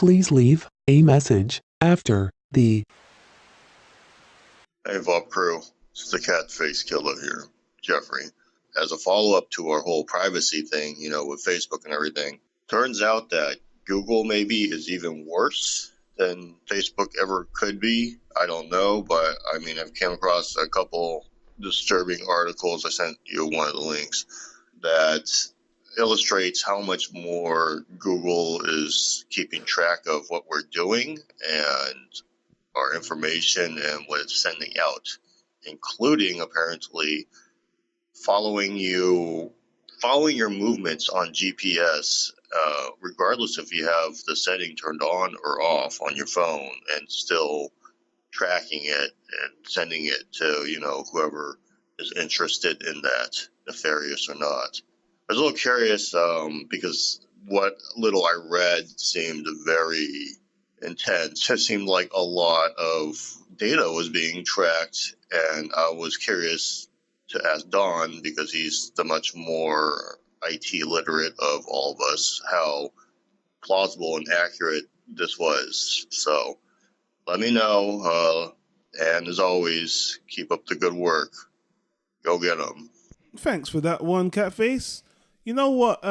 Please leave a message after the. Hey, Vault Crew. It's the Catface Killer here, Jeffrey. As a follow-up to our whole privacy thing, with Facebook and everything, turns out that Google maybe is even worse than Facebook ever could be. I don't know, but I've came across a couple disturbing articles. I sent you one of the links that illustrates how much more Google is keeping track of what we're doing and our information and what it's sending out, including apparently following your movements on GPS, regardless if you have the setting turned on or off on your phone, and still tracking it and sending it to, whoever is interested in that, nefarious or not. I was a little curious because what little I read seemed very intense. It seemed like a lot of data was being tracked, and I was curious to ask Don, because he's the much more IT literate of all of us, how plausible and accurate this was. So let me know, and as always, keep up the good work. Go get them. Thanks for that one, Catface. You know what?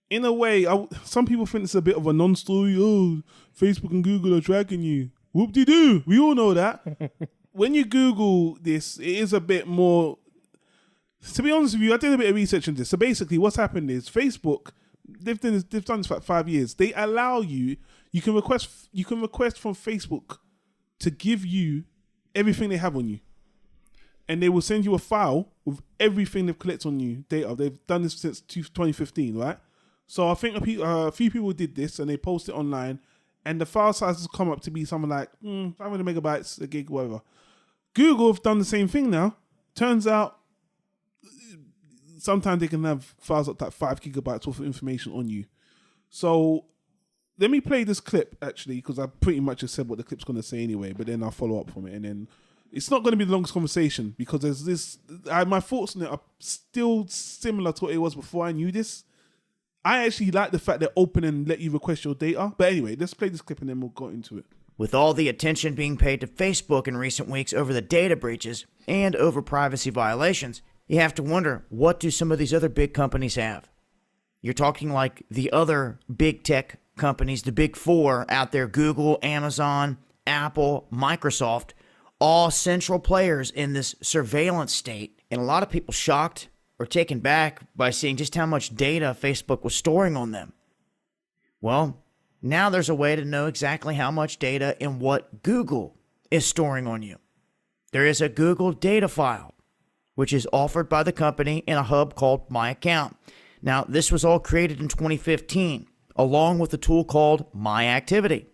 In a way, some people think it's a bit of a non-story. Oh, Facebook and Google are tracking you. Whoop-de-doo. We all know that. When you Google this, it is a bit more... To be honest with you, I did a bit of research on this. So basically, what's happened is Facebook, they've done this for 5 years. They allow you can request from Facebook to give you everything they have on you. And they will send you a file with everything they've collected on you, data. They've done this since 2015, right? So I think a few people did this and they posted it online, and the file sizes come up to be something like 500 megabytes, a gig, whatever. Google have done the same thing now. Turns out sometimes they can have files up to 5 gigabytes worth of information on you. So let me play this clip, actually, because I pretty much just said what the clip's going to say anyway, but then I'll follow up from it. And then it's not going to be the longest conversation, because there's this... my thoughts on it are still similar to what it was before I knew this. I actually like the fact they're open and let you request your data. But anyway, let's play this clip and then we'll go into it. With all the attention being paid to Facebook in recent weeks over the data breaches and over privacy violations, you have to wonder, what do some of these other big companies have? You're talking like the other big tech companies, the big four out there: Google, Amazon, Apple, Microsoft, all central players in this surveillance state. And a lot of people shocked or taken back by seeing just how much data Facebook was storing on them. Well, now there's a way to know exactly how much data and what Google is storing on you. There is a Google data file, which is offered by the company in a hub called My Account. Now, this was all created in 2015, along with a tool called My Activity.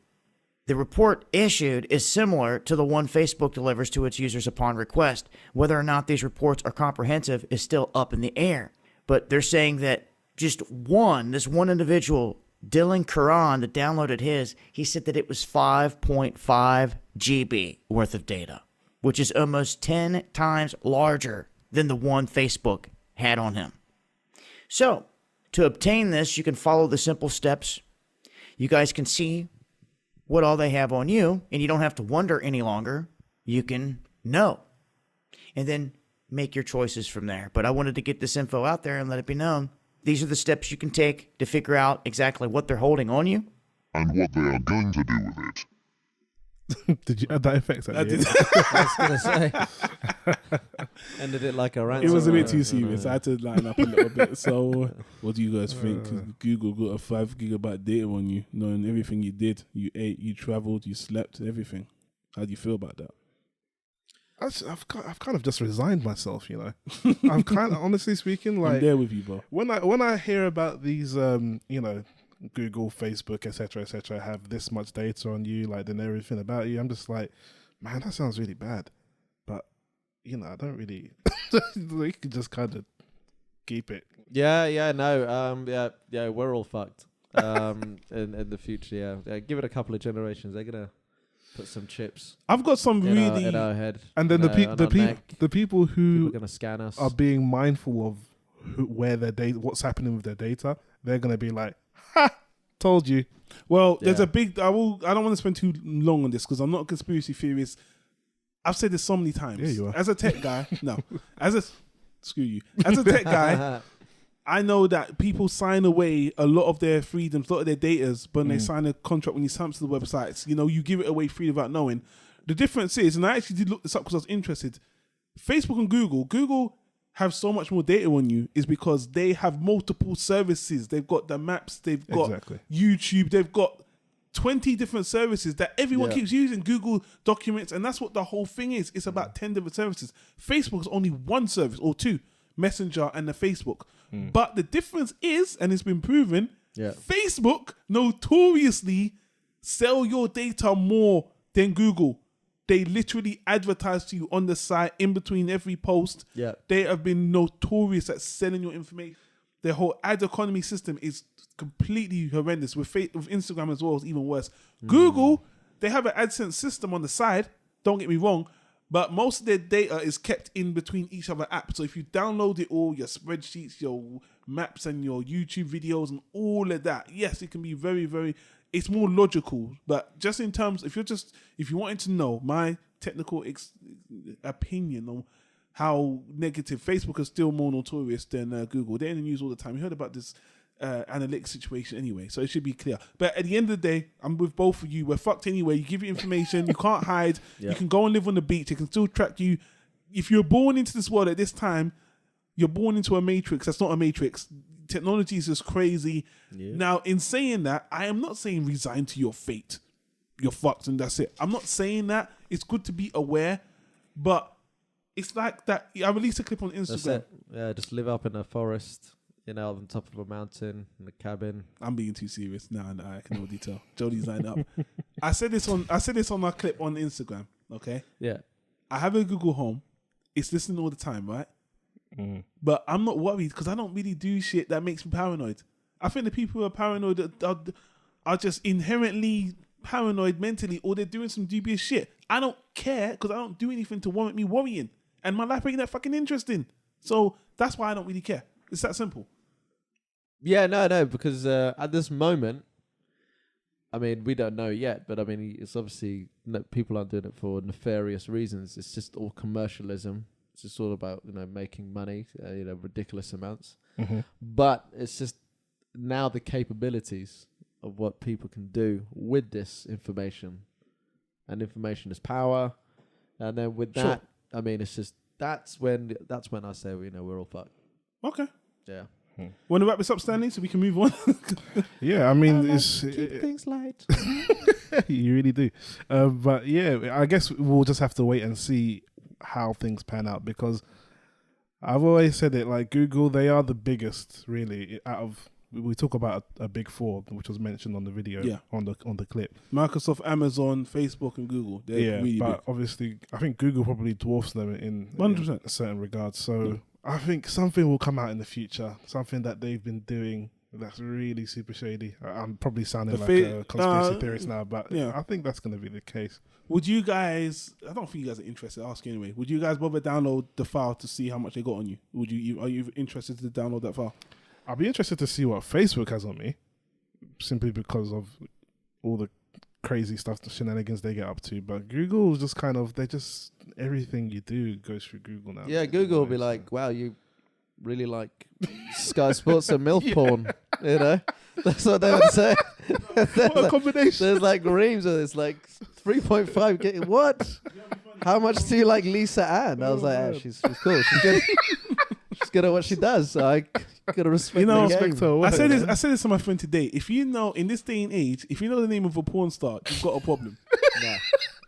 The report issued is similar to the one Facebook delivers to its users upon request. Whether or not these reports are comprehensive is still up in the air. But they're saying that this one individual, Dylan Curran, that downloaded his, he said that it was 5.5 GB worth of data, which is almost 10 times larger than the one Facebook had on him. So, to obtain this, you can follow the simple steps. You guys can see what all they have on you, and you don't have to wonder any longer. You can know, and then make your choices from there. But I wanted to get this info out there and let it be known. These are the steps you can take to figure out exactly what they're holding on you and what they are going to do with it. Did you add that effect? I did. I was going to say. Ended it like a ransom. It was a bit too serious. I had to line up a little bit. So, what do you guys think? Google got a 5 gigabyte data on you, knowing everything you did. You ate, you traveled, you slept, everything. How do you feel about that? I've kind of just resigned myself, I'm kind of, honestly speaking, like, I'm there with you, bro. When I hear about these, Google, Facebook, etc., have this much data on you, like, they know everything about you, I'm just like, man, that sounds really bad. But, I don't really, you can just kind of keep it. Yeah, no, we're all fucked. In the future, yeah. Give it a couple of generations, they're gonna put some chips. I've got some really in our head, and then the people who are gonna scan us are being mindful of where their data, what's happening with their data. They're gonna be like, ha, Told you. Well, there's Yeah. a big. I don't want to spend too long on this because I'm not a conspiracy theorist. I've said this so many times. Yeah, you are. As a tech guy, no. Screw you. As a tech guy, I know that people sign away a lot of their freedoms, a lot of their datas, when they sign a contract, when you sign up to the websites. You give it away free without knowing. The difference is, and I actually did look this up because I was interested. Facebook and Google have so much more data on you is because they have multiple services. They've got the maps, they've got Exactly. YouTube, they've got 20 different services that everyone Yeah. keeps using, Google Documents, and that's what the whole thing is. It's about 10 different services. Facebook is only one service or two, Messenger and the Facebook. But the difference is, and it's been proven, Yeah. Facebook notoriously sell your data more than Google. They literally advertise to you on the site in between every post. Yeah. They have been notorious at selling your information. Their whole ad economy system is completely horrendous. With Instagram as well, it's even worse. Google, they have an AdSense system on the side. Don't get me wrong, but most of their data is kept in between each other apps. So if you download it all, your spreadsheets, your maps, and your YouTube videos, and all of that, yes, it can be very, very. It's more logical, but just in terms, if you wanted to know my technical opinion on how negative Facebook is still more notorious than Google. They're in the news all the time. You heard about this analytics situation anyway, so it should be clear. But at the end of the day, I'm with both of you. We're fucked anyway. You give your information, you can't hide. Yeah. You can go and live on the beach. It can still track you. If you're born into this world at this time, you're born into a matrix. That's not a matrix. Technology is just crazy. Yeah. Now, in saying that, I am not saying resign to your fate. You're fucked and that's it. I'm not saying that. It's good to be aware, but it's like that. I released a clip on That's Instagram. it. Yeah, just live up in a forest, on top of a mountain, in a cabin. I'm being too serious. No, I can no detail. Jody's lined up. I said this on my clip on Instagram. Okay, Yeah. I have a Google Home. It's listening all the time, right? But I'm not worried because I don't really do shit that makes me paranoid. I think the people who are paranoid are just inherently paranoid mentally, or they're doing some dubious shit. I don't care because I don't do anything to warrant me worrying, and my life ain't that fucking interesting. So that's why I don't really care. It's that simple. Yeah, no, because at this moment, I mean, we don't know yet, but I mean, it's obviously people aren't doing it for nefarious reasons. It's just all commercialism. It's just all about making money, ridiculous amounts. But it's just now the capabilities of what people can do with this information, and information is power. And then with that, I mean, it's just that's when I say we're all fucked. Okay. Yeah. Want to wrap this up, Stanley, so we can move on? Yeah, I mean, Keep things light. you really do. But yeah, I guess we'll just have to wait and see how things pan out, because I've always said it, like Google, they are the biggest really out of, we talk about a big four, which was mentioned on the video, Yeah. on the clip. Microsoft, Amazon, Facebook, and Google. They're really but big. obviously I think Google probably dwarfs them in 100%. certain regards. So I think something will come out in the future, something that they've been doing that's really super shady. I'm probably sounding like a conspiracy theorist now, but yeah. I think that's going to be the case. Would you guys? I don't think you guys are interested. Ask anyway. Would you guys bother download the file to see how much they got on you? Would you? Are you interested to download that file? I'll be interested to see what Facebook has on me, simply because of all the crazy stuff, the shenanigans they get up to. But Google is just kind of, everything you do goes through Google now. Yeah, Google will be like, wow, you really like Sky Sports and MILF porn, That's what they would say. What a combination. There's like reams of this, like 3.5. What? How much do you like Lisa Ann? I was like, she's cool. She's good. She's good at what she does. So I gotta respect the game. Respect her. I said this to my friend today. If you know, in this day and age, if you know the name of a porn star, you've got a problem.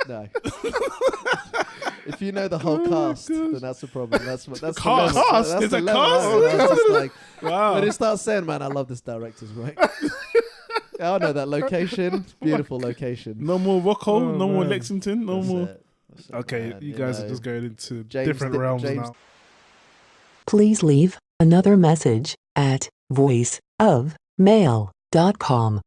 No. If you know the whole cast, then that's the problem. That's Cast? the level. That's There's the a level. cast? That's just like, Wow. when it starts saying, man, I love this director's work. I know that location. Beautiful location. No more Rocco. Oh, no more man. Lexington. No That's more. it. That's it, Okay, man, you guys are know. just going into James different Di- realms James now. Please leave another message at voiceofmail.com.